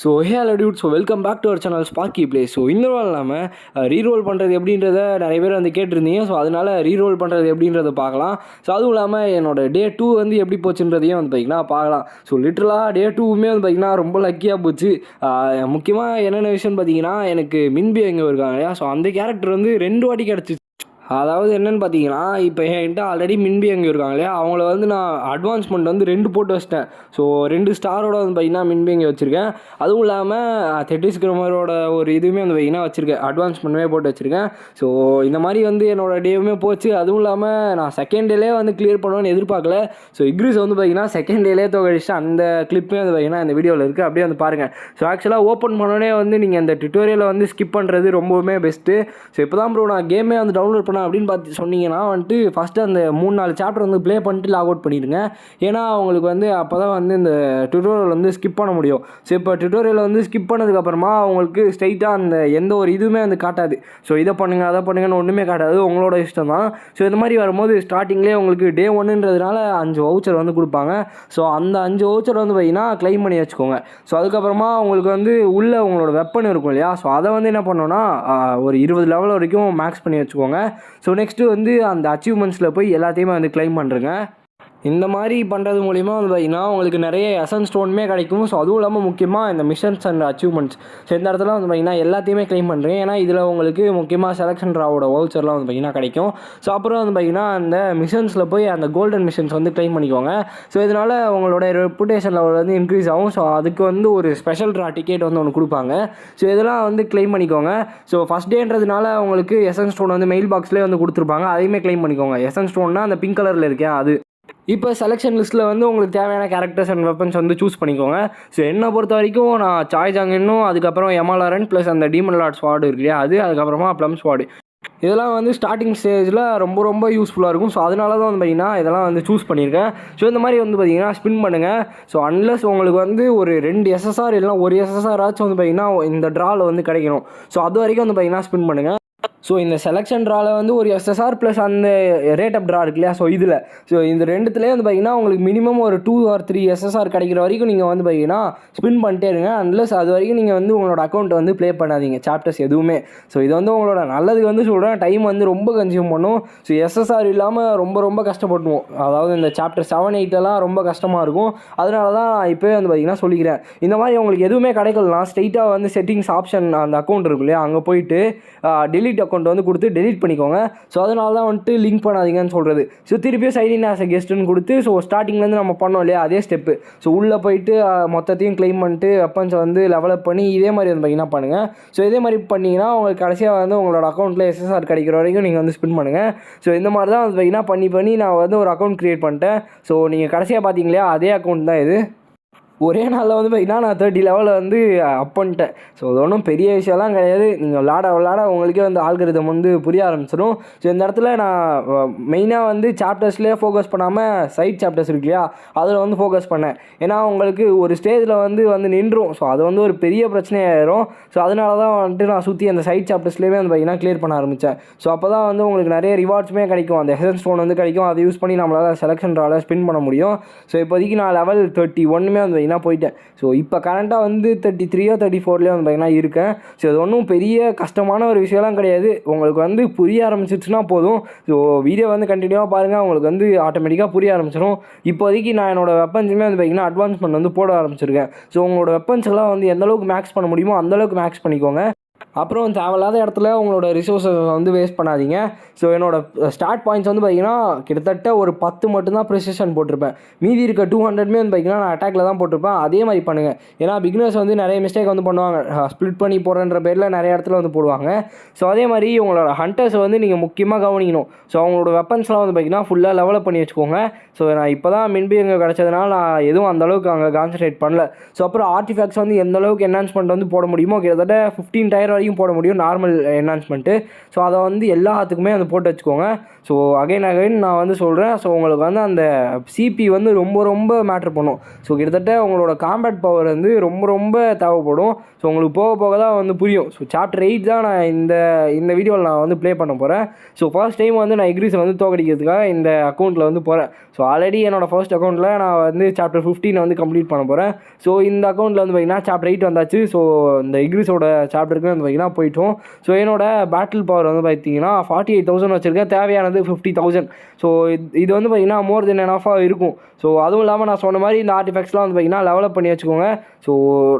Hello dude. Welcome back to our channel Sparky Play. இந்த நாள் இல்லாமல் ரீரோல் பண்ணுறது எப்படின்றத நிறைய பேர் வந்து கேட்டிருந்தீங்க. அதனால் ரீரோல் பண்ணுறது எப்படின்றத பார்க்கலாம். அதுவும் இல்லாமல் என்னோடய டே 2 வந்து எப்படி போச்சுன்றதையும் வந்து பார்த்திங்கன்னா பார்க்கலாம். லிட்டரலாக டே 2மே வந்து பார்த்திங்கன்னா ரொம்ப லக்கியாக போச்சு. முக்கியமாக என்னென்ன விஷயம்னு பார்த்தீங்கன்னா, எனக்கு மின்பி எங்கே இருக்காங்க இல்லையா, அந்த கேரக்டர் வந்து 2 வாட்டி கிடச்சிச்சு. அதாவது என்னென்னு பார்த்தீங்கன்னா, இப்போ என்கிட்ட ஆல்ரெடி மின்பி அங்கே இருக்காங்க இல்லையா, அவங்கள வந்து நான் அட்வான்ஸ்மெண்ட் வந்து 2 போட்டு வச்சிட்டேன். 2 ஸ்டாரோட வந்து பார்த்திங்கன்னா மின்பி அங்கே வச்சுருக்கேன். அதுவும் இல்லாமல் தெட்டிஸ் கிரமரோட ஒரு இதுவுமே வந்து பார்த்திங்கன்னா வச்சுருக்கேன், அட்வான்ஸ்மெண்ட்டுமே போட்டு வச்சுருக்கேன். இந்த மாதிரி வந்து என்னோடய டேவுமே போச்சு. அதுவும் இல்லாமல் நான் செகண்ட் டேலே வந்து கிளியர் பண்ணுவேன்னு எதிர்பார்க்கல. இக்ரிஸ் வந்து பார்த்திங்கன்னா செகண்ட் டேலே தோக்கடிச்சு அந்த கிளிப்பே வந்து பார்த்திங்கன்னா இந்த வீடியோவில் இருக்குது, அப்படியே வந்து பாருங்கள். ஆக்சுவலாக ஓப்பன் பண்ணோடனே வந்து நீங்கள் இந்த டுட்டோரியலை வந்து ஸ்கிப் பண்ணுறது ரொம்பவுமே பெஸ்ட்டு. இப்போ தான் ப்ரோ நான் கேமே வந்து டவுன்லோட் அப்படின்னு பார்த்து சொன்னீங்கன்னா வந்துட்டு ஃபஸ்ட்டு அந்த 3-4 சாப்டர் வந்து ப்ளே பண்ணிட்டு லாக் அவுட் பண்ணிடுங்க. ஏன்னா அவங்களுக்கு வந்து அப்போ தான் வந்து இந்த டுட்டோரியல் வந்து ஸ்கிப் பண்ண முடியும். இப்போ டுட்டோரியலை வந்து ஸ்கிப் பண்ணதுக்கப்புறமா அவங்களுக்கு ஸ்ட்ரைட்டாக அந்த எந்த ஒரு இதுவுமே வந்து காட்டாது. இதை பண்ணுங்கள் அதை பண்ணுங்கன்னு ஒன்றுமே காட்டாது, உங்களோட இஷ்டம் தான். இந்த மாதிரி வரும்போது ஸ்டார்டிங்லேயே உங்களுக்கு டே 1ன்றதுனால 5 வவுச்சர் வந்து கொடுப்பாங்க. அந்த 5 வவுச்சர் வந்து பார்த்திங்கன்னா க்ளைம் பண்ணி வச்சுக்கோங்க. அதுக்கப்புறமா உங்களுக்கு வந்து உள்ளே உங்களோட வெப்பன் இருக்கும் இல்லையா, அதை வந்து என்ன பண்ணோன்னா ஒரு 20 லெவல் வரைக்கும் மேக்ஸ் பண்ணி வச்சுக்கோங்க. நெக்ஸ்ட்டு வந்து அந்த அச்சீவ்மெண்ட்ஸில் போய் எல்லாத்தையுமே வந்து க்ளைம் பண்ணுறேங்க. இந்த மாதிரி பண்ணுறது மூலிமா வந்து பார்த்திங்கன்னா உங்களுக்கு நிறைய எசன்ஸ் ஸ்டோனுமே கிடைக்கும். அதுவும் இல்லாமல் முக்கியமாக இந்த மிஷன்ஸ் அண்ட் அச்சீவ்மெண்ட்ஸ் இந்த இடத்துல வந்து பார்த்திங்கன்னா எல்லாத்தையுமே க்ளைம் பண்ணுறேன். ஏன்னா இதில் உங்களுக்கு முக்கியமாக செலக்ஷன் ட்ராவோட வவுச்சர்லாம் வந்து பார்த்திங்கன்னா கிடைக்கும். அப்புறம் வந்து பார்த்திங்கன்னா அந்த மிஷன்ஸில் போய் அந்த கோல்டன் மிஷன்ஸ் வந்து க்ளைம் பண்ணிக்கோங்க. இதனால் உங்களோட ரெப்புடேஷன் லெவல் வந்து இன்க்ரீஸ் ஆகும். அதுக்கு வந்து ஒரு ஸ்பெஷல் ட்ரா டிக்கெட் வந்து ஒன்று கொடுப்பாங்க. இதெல்லாம் வந்து க்ளைம் பண்ணிக்கோங்க. ஃபஸ்ட் டேன்றதுனால உங்களுக்கு எசன்ஸ் ஸ்டோன் வந்து மெயில் பாக்ஸ்லேயே வந்து கொடுத்துருப்பாங்க, அதையுமே க்ளைம் பண்ணிக்கோங்க. எசன்ஸ் ஸ்டோன்னா அந்த பிங்க் கலரில் இருக்கேன் அது. இப்போ செலெக்ஷன் லிஸ்ட்டில் வந்து உங்களுக்கு தேவையான கேரக்டர்ஸ் அண்ட் வெப்பன்ஸ் வந்து சூஸ் பண்ணிக்கோங்க. என்னை பொறுத்த வரைக்கும் நான் சாய் ஜாங்கின்னும், அதுக்கப்புறம் எமாலாரன் ப்ளஸ் அந்த டீமன் லார்ட் ஸ்வாடு இருக்கு இல்லையா, அதுக்கப்புறமா ப்ளம் ஸ்வாடு, இதெல்லாம் வந்து ஸ்டார்டிங் ஸ்டேஜில் ரொம்ப ரொம்ப யூஸ்ஃபுல்லாக இருக்கும். அதனால தான் வந்து பார்த்திங்கன்னா இதெல்லாம் வந்து சூஸ் பண்ணியிருக்கேன். இந்த மாதிரி வந்து பார்த்திங்கன்னா ஸ்பின் பண்ணுங்கள். அன்லஸ் உங்களுக்கு வந்து ஒரு 2 எஸ்எஸ்ஆர் இல்லைனா 1 எஸ்எஸ்ஆர் ஆச்சும் வந்து பார்த்திங்கன்னா இந்த ட்ராவில் வந்து கிடைக்கணும். அது வரைக்கும் வந்து பார்த்திங்கன்னா ஸ்பின் பண்ணுங்கள். இந்த செலெக்ஷன் ட்ராவில் வந்து ஒரு எஸ்எஸ்ஆர் ப்ளஸ் அந்த ரேட் அப் ட்ரா இருக்கு இல்லையா, இதில் இந்த ரெண்டுத்துலேயே வந்து பார்த்திங்கன்னா உங்களுக்கு மினிமம் ஒரு 2 or 3 எஸ்எஸ்ஆர் கிடைக்கிற வரைக்கும் நீங்கள் வந்து பார்த்திங்கன்னா ஸ்பின் பண்ணிட்டே இருங்க. அன்லஸ் அது வரைக்கும் நீங்கள் வந்து உங்களோட அக்கௌண்ட்டை வந்து ப்ளே பண்ணாதீங்க சாப்டர்ஸ் எதுவுமே. இது வந்து உங்களோட நல்லதுக்கு வந்து சொல்கிறேன். டைம் வந்து ரொம்ப கன்சியூம் பண்ணும். எஸ்எஸ்ஆர் இல்லாமல் ரொம்ப ரொம்ப கஷ்டப்பட்டுவோம். அதாவது இந்த சாப்டர் 7, 8 ரொம்ப கஷ்டமாக இருக்கும். அதனால தான் நான் இப்போவே வந்து பார்த்திங்கன்னா சொல்லிக்கிறேன். இந்த மாதிரி உங்களுக்கு எதுவுமே கிடைக்கலாம், ஸ்ட்ரைட்டாக வந்து செட்டிங்ஸ் ஆப்ஷன் அந்த அக்கௌண்ட் இருக்கு இல்லையா, அங்கே போயிட்டு டெலிட் அக்கௌண்ட் வந்து கொடுத்து டெலிட் பண்ணிக்கோங்க. அதனால தான் வந்துட்டு லிங்க் பண்ணாதீங்கன்னு சொல்கிறது. திருப்பியும் சைன் ஆஸ் எ கெஸ்ட்டுன்னு கொடுத்து ஸ்டார்டிங்லேருந்து நம்ம பண்ணோம் இல்லையா அதே ஸ்டெப்பு. உள்ளே போயிட்டு மொத்தத்தையும் க்ளைம் பண்ணிட்டு வெப்பன்ஸை வந்து லெவலப் பண்ணி இதே மாதிரி வந்து பார்த்திங்கன்னா பண்ணுங்கள். இதே மாதிரி பண்ணிங்கன்னா உங்களுக்கு கடைசியாக வந்து உங்களோட அக்கௌண்ட்டில் எஸ்எஸ்ஆர் கிடைக்கிற வரைக்கும் நீங்கள் வந்து ஸ்பின் பண்ணுங்கள். இந்த மாதிரி தான் வந்து பார்த்திங்கன்னா பண்ணி நான் வந்து ஒரு அக்கௌண்ட் க்ரியேட் பண்ணிட்டேன். நீங்கள் கடைசியாக பார்த்தீங்களா அதே அக்கௌண்ட் தான் இது. ஒரே நாளில் வந்து பார்த்திங்கன்னா நான் 30 லெவலில் வந்து அப் பண்ணிட்டேன். அது ஒன்றும் பெரிய விஷயம்லாம் கிடையாது. நீங்கள் விளாட உங்களுக்கே வந்து ஆல்கரிதம் வந்து புரிய ஆரம்பிச்சிடும். இந்த இடத்துல நான் மெயினாக வந்து சாப்டர்ஸ்லேயே ஃபோக்கஸ் பண்ணாமல் சைட் சாப்டர்ஸ் இருக்கு இல்லையா, அதில் வந்து ஃபோக்கஸ் பண்ணேன். ஏன்னா உங்களுக்கு ஒரு ஸ்டேஜில் வந்து நின்றும். அது வந்து ஒரு பெரிய பிரச்சனையாயிரும். அதனால தான் வந்துட்டு நான் சுற்றி அந்த சைட் சாப்டர்ஸ்லேயே வந்து பார்த்திங்கன்னா கிளியர் பண்ண ஆரம்பித்தேன். அப்போ தான் வந்து உங்களுக்கு நிறைய ரிவார்ட்ஸுமே கிடைக்கும். அந்த எசன்ஸ் ஸ்டோன் வந்து கிடைக்கும். அதை யூஸ் பண்ணி நம்மளால் செலெக்ஷன் ட்ராவில் ஸ்பின் பண்ண முடியும். இப்போதைக்கு நான் லெவல் 31 வந்து போயிட்டேன். இப்போ கரண்ட்டாக வந்து 33 or 34 வந்து பார்த்திங்கன்னா இருக்கேன். அது ஒன்றும் பெரிய கஷ்டமான ஒரு விஷயம்லாம் கிடையாது. உங்களுக்கு வந்து புரிய ஆரம்பிச்சிச்சுன்னா போதும். வீடியோ வந்து கண்டினியூவாக பாருங்கள், உங்களுக்கு வந்து ஆட்டோமேட்டிக்காக புரிய ஆரம்பிச்சிடும். இப்போதைக்கு நான் என்னோடய வெப்பன்ஸுமே வந்து பார்த்திங்கன்னா அட்வான்ஸ்மெண்ட் வந்து போட ஆரம்பிச்சிருக்கேன். உங்களோட வெப்பன்ஸ் எல்லாம் வந்து எந்தளவுக்கு மேக்ஸ் பண்ண முடியுமோ அந்தளவுக்கு மேக்ஸ் பண்ணிக்கோங்க. அப்புறம் தேவையில்லாத இடத்துல உங்களோட ரிசோர்ஸஸ் வந்து வேஸ்ட் பண்ணாதீங்க. என்னோடய ஸ்டார்ட் பாயிண்ட்ஸ் வந்து பார்த்திங்கன்னா கிட்டத்தட்ட ஒரு 10 மட்டும்தான் ப்ரிசிஷன் போட்டிருப்பேன். மீதி இருக்க 200மே வந்து பார்த்திங்கன்னா நான் அட்டாக்ல தான் போட்டிருப்பேன். அதே மாதிரி பண்ணுங்கள். ஏன்னா பிகினர்ஸ் வந்து நிறைய மிஸ்டேக் வந்து பண்ணுவாங்க, ஸ்ப்ளிட் பண்ணி போடுறன்ற பேரில் நிறைய இடத்துல வந்து போடுவாங்க. அதே மாதிரி உங்களோட ஹண்டர்ஸை வந்து நீங்கள் முக்கியமாக கவனிக்கணும். அவங்களோட வெப்பன்ஸ்லாம் வந்து பார்த்திங்கன்னா ஃபுல்லாக டெவலப் பண்ணி வச்சுக்கோங்க. நான் இப்போ தான் மின்பி அங்கே கிடச்சதுனால நான் எதுவும் அந்தளவுக்கு அங்கே கான்சன்ட்ரேட் பண்ணல. அப்புறம் ஆர்டிஃபேக்ட்ஸ் வந்து எந்தளவுக்கு என்ஹான்ஸ்மெண்ட் வந்து போட முடியுமோ கிட்டத்தட்ட 15 டயர் வரைக்கும் போட முடியும் நார்மல் என்ஹான்ஸ்மெண்ட்டு. அதை வந்து எல்லாத்துக்குமே வந்து போட்டு வச்சுக்கோங்க. ஸோ அகைன் நான் வந்து சொல்கிறேன். ஸோ உங்களுக்கு வந்து அந்த சிபி வந்து ரொம்ப ரொம்ப மேட்ரு பண்ணும். ஸோ கிட்டத்தட்ட உங்களோட காம்பேட் பவர் வந்து ரொம்ப ரொம்ப தேவைப்படும். ஸோ உங்களுக்கு போக போக தான் வந்து புரியும். ஸோ சாப்டர் 8 தான் நான் இந்த வீடியோவில் நான் வந்து ப்ளே பண்ண போகிறேன். ஸோ ஃபர்ஸ்ட் டைம் வந்து நான் எக்ரிஸை வந்து தோக்கடிக்கிறதுக்காக இந்த அக்கௌண்ட்டில் வந்து போகிறேன். ஸோ ஆல்ரெடி என்னோடய ஃபர்ஸ்ட் அக்கௌண்ட்டில் நான் வந்து சாப்டர் 15 வந்து கம்ப்ளீட் பண்ண போகிறேன். ஸோ இந்த அக்கௌண்ட்டில் வந்து பார்த்திங்கன்னா சாப்டர் 8 வந்தாச்சு. ஸோ இந்த எக்ரிஸோட சாப்டருக்கு வந்து பார்த்திங்கன்னா போயிட்டோம். ஸோ என்னோடய பேட்டில் பவர் வந்து பார்த்திங்கன்னா 48,000 வச்சுருக்கேன். தேவையானது 50,000. ஸோ இது வந்து பார்த்திங்கன்னா மோர் தென் எனஃபாக இருக்கும். ஸோ அதுவும் இல்லாமல் நான் சொன்ன மாதிரி இந்த ஆர்டிஃபேக்ட்ஸ்லாம் வந்து பார்த்திங்கன்னா டெவலப் பண்ணி வச்சுக்கோங்க. ஸோ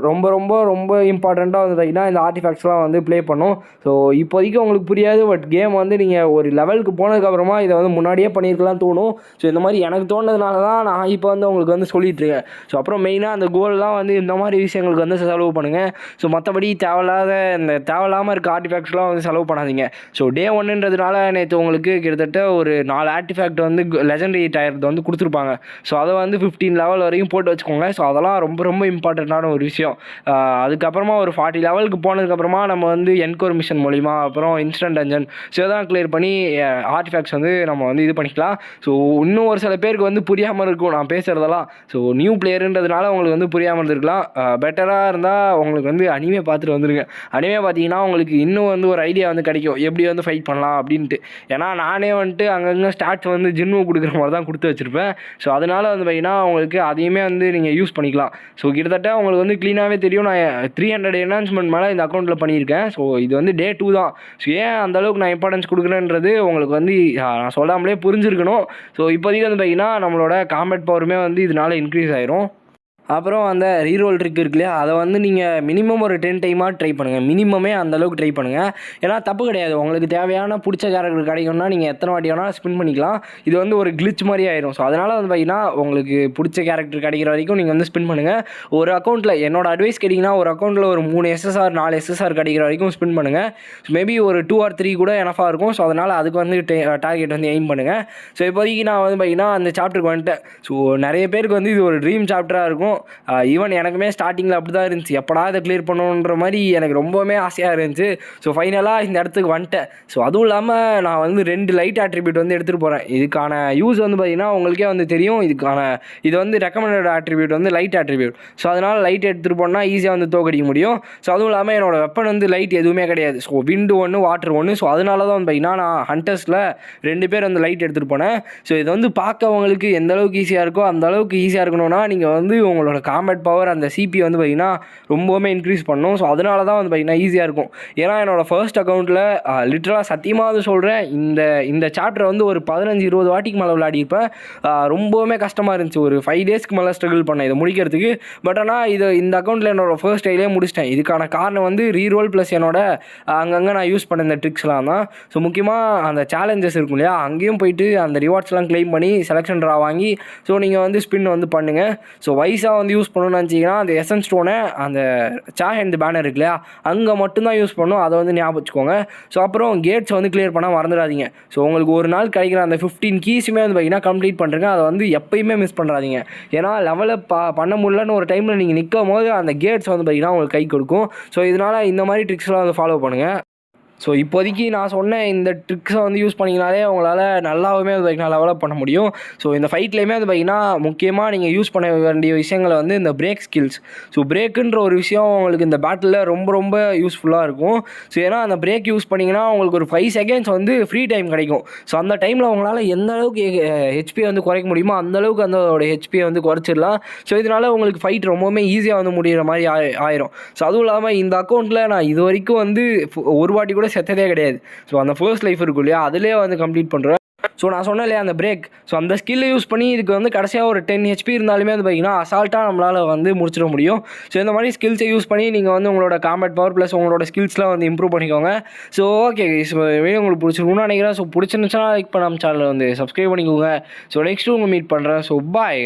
ரொம்ப ரொம்ப ரொம்ப இம்பார்ட்டண்ட்டாக வந்து பார்த்திங்கன்னா இந்த ஆர்டிஃபேக்ட்ஸ்லாம் வந்து ப்ளே பண்ணும். ஸோ இப்போதைக்கு உங்களுக்கு புரியாது. பட் கேம் வந்து நீங்கள் ஒரு லெவலுக்கு போனதுக்கப்புறமா இதை வந்து முன்னாடியே பண்ணியிருக்கலாம் தோணும். ஸோ இந்த மாதிரி எனக்கு தோணுனதுனால தான் நான் இப்போ வந்து உங்களுக்கு வந்து சொல்லிகிட்ருக்கேன். ஸோ அப்புறம் மெயினாக அந்த கோல்லாம் வந்து இந்த மாதிரி விஷயங்களுக்கு வந்து செலவு பண்ணுங்கள். ஸோ மற்றபடி தேவையில்லாமல் இருக்க ஆர்டிஃபேக்ட்ஸ்லாம் வந்து செலவு பண்ணாதீங்க. ஸோ டே 1ன்றதுனால நேற்று உங்களுக்கு கிட்டத்தட்ட ஒரு 4 ஆர்டிஃபேக்ட் வந்து லெஜெண்டரி டயர்து வந்து கொடுத்துருப்பாங்க. ஸோ அதை வந்து 15 லெவல் வரைக்கும் போட்டு வச்சுக்கோங்க. ஸோ அதெல்லாம் ரொம்ப ரொம்ப இம்பார்ட்டண்ட்டான ஒரு விஷயம். அதுக்கப்புறமா ஒரு 40 லெவலுக்கு போனதுக்கப்புறமா நம்ம வந்து என்கோர் மிஷன் மூலிமா அப்புறம் இன்ஸ்டன்ட் டஞ்சன் ஸோ தான் கிளியர் பண்ணி ஆர்டிஃபேக்ட்ஸ் வந்து நம்ம வந்து இது பண்ணிக்கலாம். ஸோ இன்னும் ஒரு சில பேருக்கு வந்து புரியாமல் இருக்கும் நான் பேசுகிறதெல்லாம். ஸோ நியூ பிளேயருன்றதுனால உங்களுக்கு வந்து புரியாமல் இருந்திருக்கலாம். பெட்டராக இருந்தால் உங்களுக்கு வந்து அனிமே பார்த்துட்டு வந்துடுங்க. அனிமே பார்த்தீங்கன்னா உங்களுக்கு இன்னும் வந்து ஒரு ஐடியா வந்து கிடைக்கும் எப்படி வந்து ஃபைட் பண்ணலாம் அப்படின்ட்டு. ஏன்னா நானே வந்துட்டு அங்கங்கே ஸ்டார்ட்ஸ் வந்து ஜின்னு கொடுக்குற மாதிரி தான் கொடுத்து வச்சுருப்பேன். ஸோ அதனால் வந்து பார்த்தீங்கன்னா உங்களுக்கு அதையுமே வந்து நீங்கள் யூஸ் பண்ணிக்கலாம். ஸோ கிட்டத்தட்ட உங்களுக்கு வந்து க்ளீனாகவே தெரியும். நான் 300 என்ஹான்ஸ்மெண்ட் மேலே இந்த அக்கௌண்ட்டில் பண்ணியிருக்கேன். ஸோ இது வந்து டே 2 தான். ஸோ ஏன் அந்தளவுக்கு நான் இம்பார்ட்டன்ஸ் கொடுக்குறேன்றது உங்களுக்கு வந்து நான் சொல்லாமலே புரிஞ்சிருக்கணும். ஸோ இப்போதைக்கு வந்து பார்த்தீங்கன்னா நம்மளோட காம்பேட் பவருமே வந்து இதனால் இன்க்ரீஸ் ஆயிரும். அப்புறம் அந்த ரீரோல் ட்ரிக் இருக்கு இல்லையா, அதை வந்து நீங்கள் மினிமம் ஒரு 10 டைமாக ட்ரை பண்ணுங்கள். மினிமமே அந்தளவுக்கு ட்ரை பண்ணுங்கள். ஏன்னா தப்பு கிடையாது. உங்களுக்கு தேவையான பிடிச்ச கேரக்டர் கிடைக்கும்னா நீங்கள் எத்தனை வாட்டி வேணால் ஸ்பின் பண்ணிக்கலாம். இது வந்து ஒரு கிளிச் மாதிரி ஆயிரும். ஸோ அதனால் வந்து பார்த்தீங்கன்னா உங்களுக்கு பிடிச்ச கேரக்டர் கிடைக்கிற வரைக்கும் நீங்கள் வந்து ஸ்பின் பண்ணுங்கள். ஒரு அக்கௌண்ட்டில் என்னோட அட்வைஸ் கேட்டிங்கன்னா ஒரு அக்கௌண்ட்டில் ஒரு 3 SSR 4 SSR கிடைக்கிற வரைக்கும் ஸ்பின் பண்ணுங்கள். மேபி ஒரு 2 or 3 கூட எனஃபாக இருக்கும். ஸோ அதனால் அதுக்கு வந்து டார்கெட் வந்து எய்ம் பண்ணுங்கள். ஸோ இப்போதைக்கு நான் வந்து பார்த்தீங்கன்னா அந்த சாப்டருக்கு வந்துட்டேன். ஸோ நிறைய பேருக்கு வந்து இது ஒரு ட்ரீம் சாப்டராக இருக்கும். ஈவன் எனக்குமே ஸ்டார்டிங்கில் அப்படி தான் இருந்துச்சு. எப்படா இதை கிளியர் பண்ணணுன்ற மாதிரி எனக்கு ரொம்பவுமே ஆசையாக இருந்துச்சு. ஸோ ஃபைனலாக இந்த இடத்துக்கு வந்துட்டேன். ஸோ அதுவும் இல்லாமல் நான் வந்து 2 லைட் ஆட்ரிபியூட் வந்து எடுத்துகிட்டு போகிறேன். இதுக்கான யூஸ் வந்து பார்த்திங்கன்னா உங்களுக்கே வந்து தெரியும். இது வந்து ரெக்கமெண்டட் ஆட்ரிபியூட் வந்து லைட் ஆட்ரிபியூட். ஸோ அதனால் லைட் எடுத்துகிட்டு போனால் ஈஸியாக வந்து தோக்கடிக்க முடியும். ஸோ அதுவும் இல்லாமல் என்னோடய வெப்பன் வந்து லைட் எதுவுமே கிடையாது. ஸோ விண்டு 1 வாட்டர் 1. ஸோ அதனால தான் வந்து பார்த்திங்கன்னா நான் ஹண்டர்ஸில் 2 பேர் வந்து லைட் எடுத்துகிட்டு போனேன். ஸோ இது வந்து பார்க்கவங்களுக்கு எந்த அளவுக்கு ஈஸியாக இருக்கோ அந்த அளவுக்கு ஈஸியாக இருக்கணும்னா நீங்கள் வந்து உங்களோட காம்பேட் பவர் அந்த சிபி வந்து பார்த்திங்கன்னா ரொம்பவுமே இன்க்ரீஸ் பண்ணணும். ஸோ அதனால தான் வந்து பார்த்திங்கன்னா ஈஸியாக இருக்கும். ஏன்னா என்னோடய ஃபர்ஸ்ட் அக்கௌண்ட்டில் லிட்டரலாக சத்தியமாக வந்து சொல்கிறேன், இந்த சாப்டரை வந்து ஒரு 15-20 வாட்டிக்கு மேலே விளையாடிப்பேன். ரொம்பவுமே கஷ்டமாக இருந்துச்சு. ஒரு 5 டேஸ்க்கு மேலே ஸ்ட்ரகிள் பண்ணேன் இதை முடிக்கிறதுக்கு. பட் ஆனால் இந்த அக்கௌண்ட்டில் என்னோடய ஃபர்ஸ்ட் டைலே முடிச்சிட்டேன். இதுக்கான காரணம் வந்து ரீரோல் ப்ளஸ் என்னோட அங்கங்கே நான் யூஸ் பண்ண இந்த ட்ரிக்ஸ்லாம் தான். ஸோ முக்கியமாக அந்த சேலஞ்சஸ் இருக்கும் இல்லையா, அங்கேயும் போயிட்டு அந்த ரிவார்ட்ஸ்லாம் கிளைம் பண்ணி செலெக்ஷன் ட்ரா வாங்கி ஸோ நீங்கள் வந்து ஸ்பின் வந்து பண்ணுங்கள். ஸோ வைஸாக வந்து யூஸ் பண்ணணும்னு நினச்சிங்கன்னா அந்த எசன்ஸ் ஸ்டோனை அந்த இந்த பேனர் இருக்கு இல்லையா, அங்கே மட்டும்தான் யூஸ் பண்ணணும். அதை வந்து ஞாபகம் வச்சுக்கோங்க. ஸோ அப்புறம் கேட்ஸ் வந்து கிளியர் பண்ணால் மறந்துடாதீங்க. ஸோ உங்களுக்கு ஒரு நாள் கிடைக்கிற அந்த 15 கீஸுமே வந்து பார்த்திங்கன்னா கம்ப்ளீட் பண்ணுறேங்க. அதை வந்து எப்பயுமே மிஸ் பண்ணுறாதீங்க. ஏன்னா லெவலை பண்ண முடியலன்னு ஒரு டைமில் நீங்கள் நிற்கும் போது அந்த கேட்ஸ் வந்து பார்த்திங்கன்னா உங்களுக்கு கை கொடுக்கும். ஸோ இதனால் இந்த மாதிரி ட்ரிக்ஸ்லாம் வந்து ஃபாலோ பண்ணுங்கள். ஸோ இப்போதைக்கு நான் சொன்ன இந்த ட்ரிக்ஸை வந்து யூஸ் பண்ணிங்கனாலே உங்களால் நல்லாவுமே வந்து பார்த்திங்கன்னா டெவலப் பண்ண முடியும். ஸோ இந்த ஃபைட்லேயுமே வந்து பார்த்திங்கன்னா முக்கியமாக நீங்கள் யூஸ் பண்ண வேண்டிய விஷயங்களை வந்து இந்த பிரேக் ஸ்கில்ஸ். ஸோ பிரேக்குன்ற ஒரு விஷயம் உங்களுக்கு இந்த பேட்டிலில் ரொம்ப ரொம்ப யூஸ்ஃபுல்லாக இருக்கும். ஸோ ஏன்னா அந்த பிரேக் யூஸ் பண்ணிங்கன்னா உங்களுக்கு ஒரு 5 செகண்ட்ஸ் வந்து ஃப்ரீ டைம் கிடைக்கும். ஸோ அந்த டைமில் உங்களால் எந்த அளவுக்கு ஹெச்பியை வந்து குறைக்க முடியுமோ அந்தளவுக்கு அதோட ஹெச்பியை வந்து குறைச்சிடலாம். ஸோ இதனால் உங்களுக்கு ஃபைட் ரொம்பவுமே ஈஸியாக வந்து முடிகிற மாதிரி ஆயிரும். ஸோ அதுவும் இல்லாமல் இந்த அக்கௌண்ட்டில் நான் இது வரைக்கும் வந்து ஒரு வாட்டி கூட செத்ததே கிடையாது. ஸோ அந்த ஃபர்ஸ்ட் லைஃப் இருக்கும் இல்லையா, அதிலே வந்து கம்ப்ளீட் பண்ணுறேன். ஸோ நான் சொன்னேன் இல்லையா அந்த பிரேக். ஸோ அந்த ஸ்கில்லை யூஸ் பண்ணி இதுக்கு வந்து கடைசியாக ஒரு 10 HP இருந்தாலுமே வந்து பார்த்திங்கன்னா அசால்ட்டாக நம்மளால் வந்து முடிச்சிட முடியும். ஸோ இந்த மாதிரி ஸ்கில்ஸை யூஸ் பண்ணி நீங்கள் வந்து உங்களோட காம்பேட் பவர் ப்ளஸ் உங்களோட ஸ்கில்ஸ்லாம் வந்து இம்ப்ரூவ் பண்ணிக்கோங்க. ஸோ ஓகே, ஸோ வீடியோ உங்களுக்கு பிடிச்சிருக்குன்னு நினைக்கிறேன். ஸோ பிடிச்சிருந்துச்சுன்னா லைக் பண்ண நம்ம சேனலை வந்து சப்ஸ்கிரைப் பண்ணிக்கோங்க. ஸோ நெக்ஸ்ட்டு உங்கள் மீட் பண்ணுறேன். So bye.